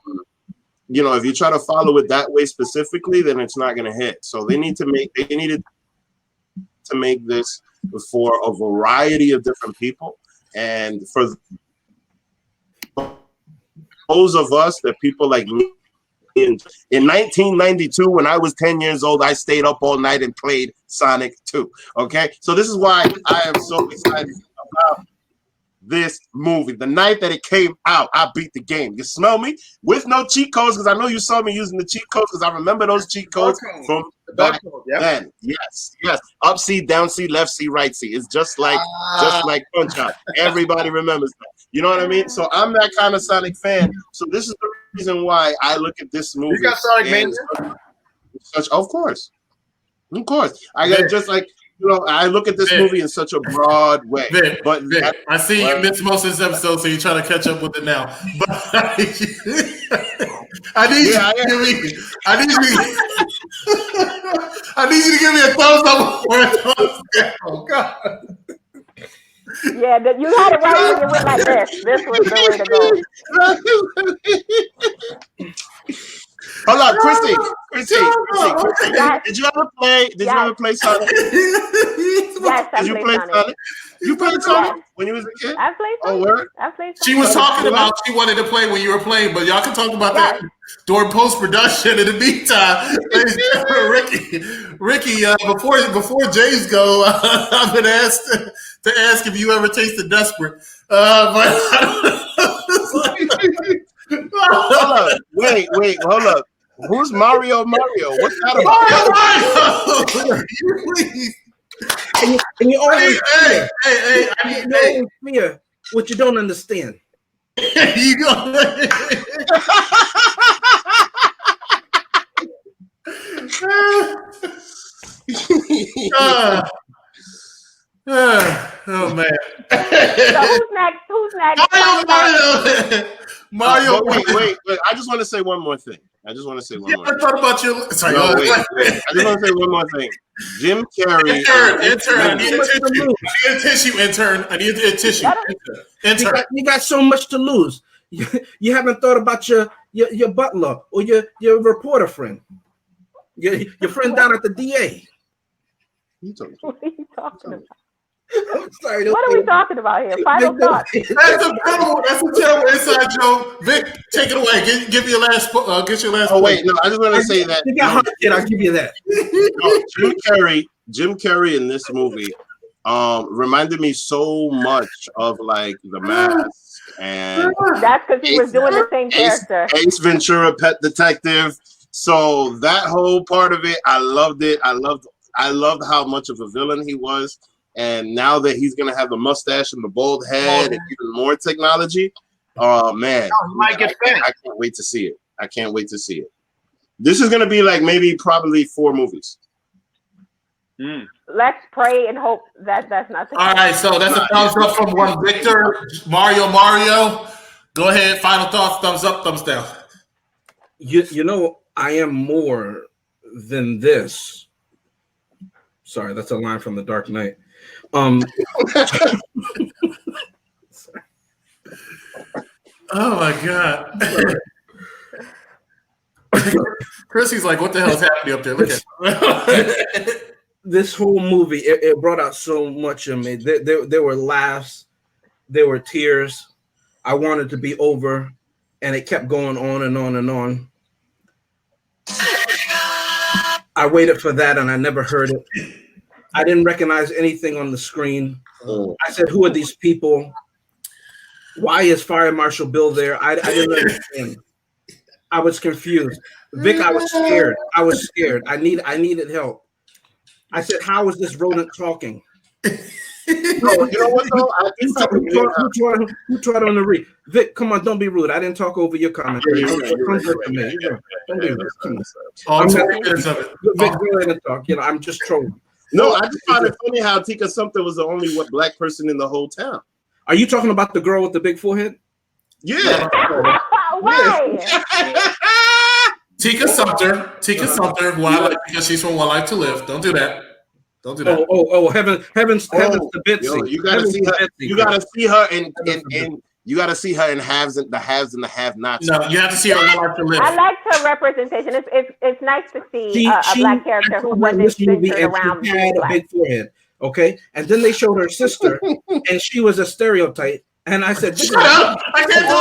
you try to follow it that way specifically, then it's not going to hit. So they needed to make this for a variety of different people, and for those of us that people like me. In 1992, when I was 10 years old, I stayed up all night and played Sonic 2. Okay, so this is why I am so excited about this movie. The night that it came out, I beat the game. You smell me? With no cheat codes, because I know you saw me using the cheat codes, because I remember those cheat codes from back then. Yes. Up C, down C, left C, right C. It's just like Punch Out. Everybody remembers that. You know what I mean? So I'm that kind of Sonic fan. So this is the reason why I look at this movie. You got Sonic Mania? Of course. I got just like, I look at this movie in such a broad way. Vic, I see you missed most of this episode, so you're trying to catch up with it now. But I need you to give me a thumbs up or a thumbs down. Oh, God. Yeah, you had it right when you went like this. This was the way to go. Hold on, Chrissy. Did you ever play Sonic? Yes, Did you play Sonic? You played Sonic when you was a kid? I played Sonic. Oh, word? I played Sonic. She was talking about she wanted to play when you were playing, but y'all can talk about that during post-production. In the meantime, Ricky, before James go, I've been asked to ask if you ever tasted Desperate. But hold up. Wait, hold up. Who's Mario? What's that about? And you always fear what you don't understand. You go. Oh man. So who's next? Who's next? Mario. Wait. I just want to say one more thing. I thought about you. Sorry, no, wait. I just want to say one more thing. Jim Carrey. Intern. I need a tissue. Intern. I need a tissue. Intern. You got so much to lose. You haven't thought about your butler or your reporter friend. Your friend down at the DA. What are you talking about? I'm sorry. What are we talking about here? Final thoughts. That's a terrible inside joke. Vic, take it away. Give your last. Get your last. Oh wait, no. I just want to say that. You got hot kid. I'll give you that. Jim Carrey in this movie reminded me so much of like The Mask, and that's because he was doing the same character. Ace Ventura, Pet Detective. So that whole part of it, I loved it. I loved how much of a villain he was. And now that he's gonna have the mustache and the bald head and even more technology, oh man, might get I can't wait to see it. This is gonna be like probably 4 movies. Let's pray and hope that that's not the case. All right, so that's a thumbs up from one Victor. Mario. Go ahead. Final thoughts. Thumbs up, thumbs down. You know, I am more than this. Sorry, that's a line from The Dark Knight. Oh my God. Chrissy's like, what the hell is happening up there? Look at this whole movie, it brought out so much of me. There were laughs, there were tears. I wanted to be over, and it kept going on and on and on. I waited for that, and I never heard it. I didn't recognize anything on the screen. I said, who are these people? Why is Fire Marshal Bill there? I didn't understand. I was confused. Vic, I was scared. I needed help. I said, how is this rodent talking? You know what though? Who tried on the read? Vic, come on, don't be rude. I didn't talk over your commentary. Don't do this. Come on. Vic, go ahead and talk. I'm just trolling. No, I just found it funny how Tika Sumpter was the only black person in the whole town. Are you talking about the girl with the big forehead? Yeah. Why? Tika Sumpter, who I like because she's from One Life to Live. Don't do that. Oh, heavens to Bitsy. Yo, you gotta see her. You gotta see her in you gotta see her in the haves and the have-nots. No, you have to see her in One Life to Live. I liked her representation. It's nice to see a black character who wasn't centered around a big forehead. Okay, and then they showed her sister, and she was a stereotype. And I said, "Shut up! I can't do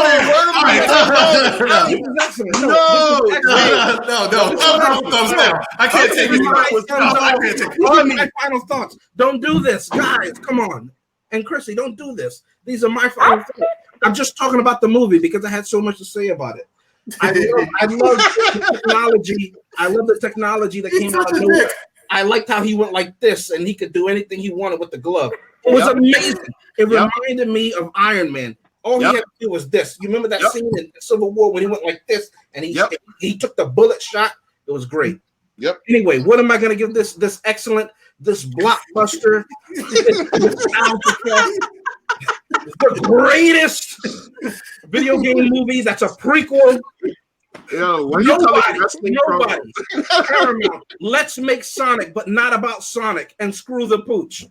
it." No. Thumbs down. I can't take it. My final thoughts. Don't do this, guys. Come on, and Chrissy, don't do this. These are my final thoughts. I'm just talking about the movie because I had so much to say about it. I love the technology. I love the technology that came out of nowhere. I liked how he went like this, and he could do anything he wanted with the glove. It was amazing. It reminded me of Iron Man. All he had to do was this. You remember that scene in Civil War when he went like this, and he took the bullet shot? It was great. Yep. Anyway, what am I going to give this excellent, this blockbuster, the greatest video game movie that's a prequel? Yo, nobody. Paramount. Let's make Sonic, but not about Sonic, and screw the pooch.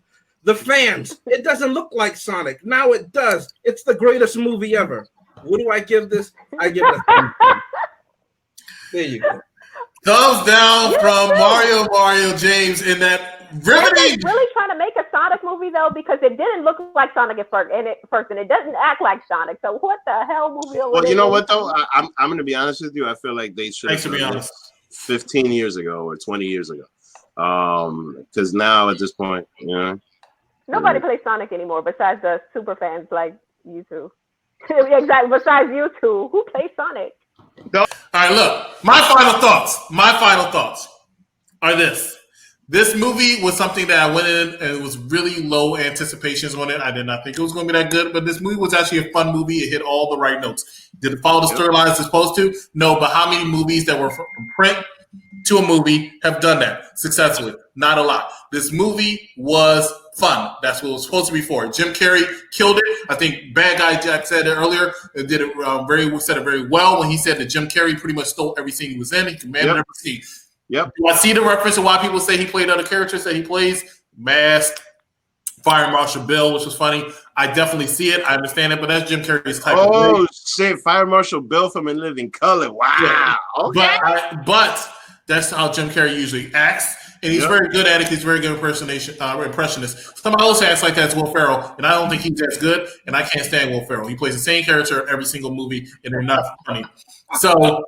The fans. It doesn't look like Sonic. Now it does. It's the greatest movie ever. What do I give this? I give it a thumbs down. There you go. Thumbs down from Mario James in that riveting. Really trying to make a Sonic movie though, because it didn't look like Sonic at first, and it doesn't act like Sonic. So what the hell movie? Well, you know what though? I'm going to be honest with you. I feel like they should have done this 15 years ago or 20 years ago. Because now at this point, nobody plays Sonic anymore besides the super fans like you two. Exactly. Besides you two, who plays Sonic? All right, look. My final thoughts are this. This movie was something that I went in and it was really low anticipations on it. I did not think it was going to be that good, but this movie was actually a fun movie. It hit all the right notes. Did it follow the storyline it's supposed to? No, but how many movies that were from print to a movie have done that successfully? Not a lot. This movie was fun. That's what it was supposed to be for. Jim Carrey killed it. I think Bad Guy Jack said it earlier. It did it very well when he said that Jim Carrey pretty much stole every scene he was in. He commanded every scene. Yep. Do I see the reference to why people say he played other characters that he plays? Mask, Fire Marshal Bill, which was funny. I definitely see it. I understand it, but that's Jim Carrey's type of way. Oh, shit. Fire Marshal Bill from In Living Color. Wow. Yeah. Okay. But that's how Jim Carrey usually acts. And he's very good at it. He's very good impressionist. Somebody else acts like that's Will Ferrell, and I don't think he's as good, and I can't stand Will Ferrell. He plays the same character every single movie, and they're not funny. So...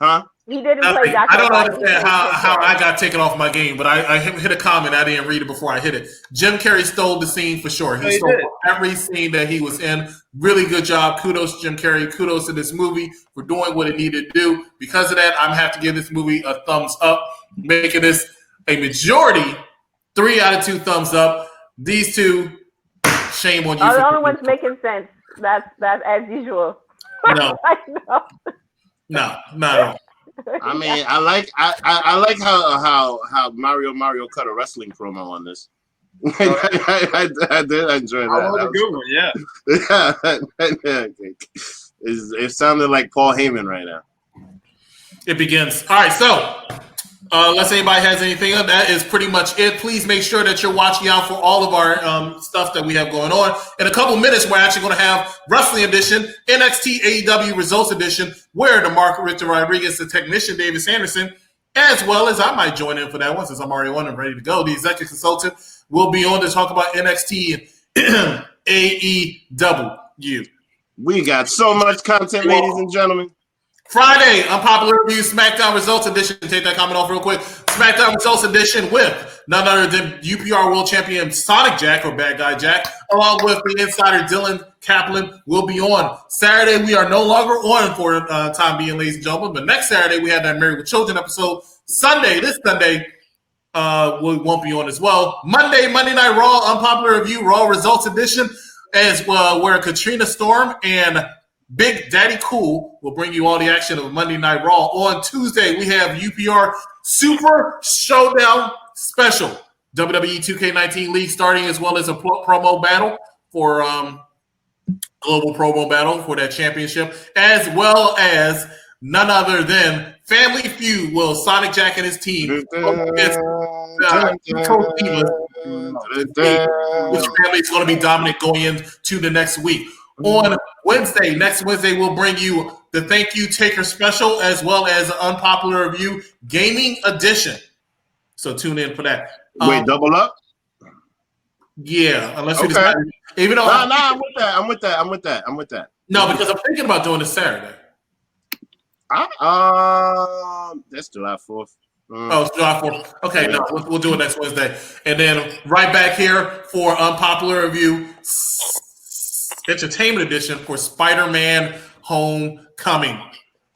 Huh? He didn't play Dr. I don't understand how I got taken off my game, but I hit a comment. I didn't read it before I hit it. Jim Carrey stole the scene for sure. He stole every scene that he was in. Really good job. Kudos to Jim Carrey. Kudos to this movie for doing what it needed to do. Because of that, I'm going to have to give this movie a thumbs up, making this a majority 3 out of 2 thumbs up. These two, shame on you. Are the only ones making sense. That's as usual. No. No, not at all. I mean, I like how Mario cut a wrestling promo on this. I did enjoy that. That was a good one, yeah. It sounded like Paul Heyman right now. It begins. All right, so unless anybody has anything, that is pretty much it. Please make sure that you're watching out for all of our stuff that we have going on. In a couple minutes, we're actually going to have Wrestling Edition, NXT AEW Results Edition, where the Mark Richard Rodriguez, the technician Davis Anderson, as well as I might join in for that one since I'm already on and ready to go. The executive consultant will be on to talk about NXT and AEW. We got so much content, ladies and gentlemen. Friday, unpopular review, SmackDown Results Edition. Take that comment off real quick. SmackDown Results Edition with none other than UPR World Champion Sonic Jack, or Bad Guy Jack, along with the insider Dylan Kaplan, will be on. Saturday, we are no longer on for time being, ladies and gentlemen, but next Saturday, we have that Married with Children episode. This Sunday, we won't be on as well. Monday Night Raw, unpopular review, Raw Results Edition, as well, where Katrina Storm and Big Daddy Cool will bring you all the action of Monday Night Raw. On Tuesday, we have UPR Super Showdown Special. WWE 2K19 League starting, as well as a promo battle for global promo battle for that championship, as well as none other than Family Feud. Will Sonic Jack and his team against which family is going to be dominant going into the next week. On next Wednesday, we'll bring you the Thank You Taker special, as well as an unpopular review gaming edition. So tune in for that. Wait, double up? Yeah, unless we decide. Even though I'm with that. No, because I'm thinking about doing this Saturday. That's July 4th. Oh, it's July 4th. Okay, no, we'll do it next Wednesday. And then right back here for unpopular review, Entertainment Edition for Spider-Man Homecoming.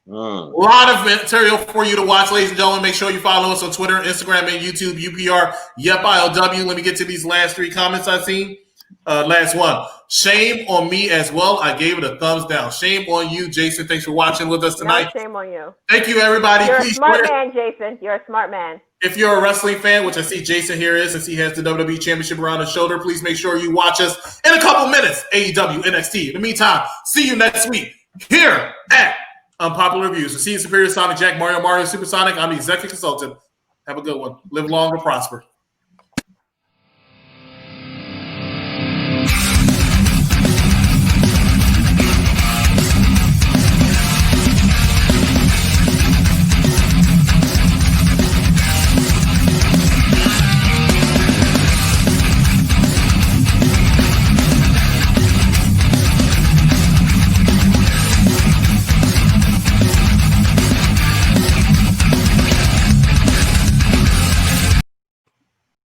A lot of material for you to watch, ladies and gentlemen. Make sure you follow us on Twitter, Instagram, and YouTube, UPR, YepILW. Let me get to these last 3 comments I've seen. Last one. Shame on me as well. I gave it a thumbs down. Shame on you, Jason. Thanks for watching with us tonight. No, shame on you. Thank you, everybody. You're a smart man, Jason. You're a smart man. If you're a wrestling fan, which I see Jason here is, since he has the WWE Championship around his shoulder, please make sure you watch us in a couple minutes. AEW, NXT. In the meantime, see you next week here at Unpopular Reviews. So see you, Superior Sonic Jack, Mario, Supersonic. I'm the executive consultant. Have a good one. Live long and prosper.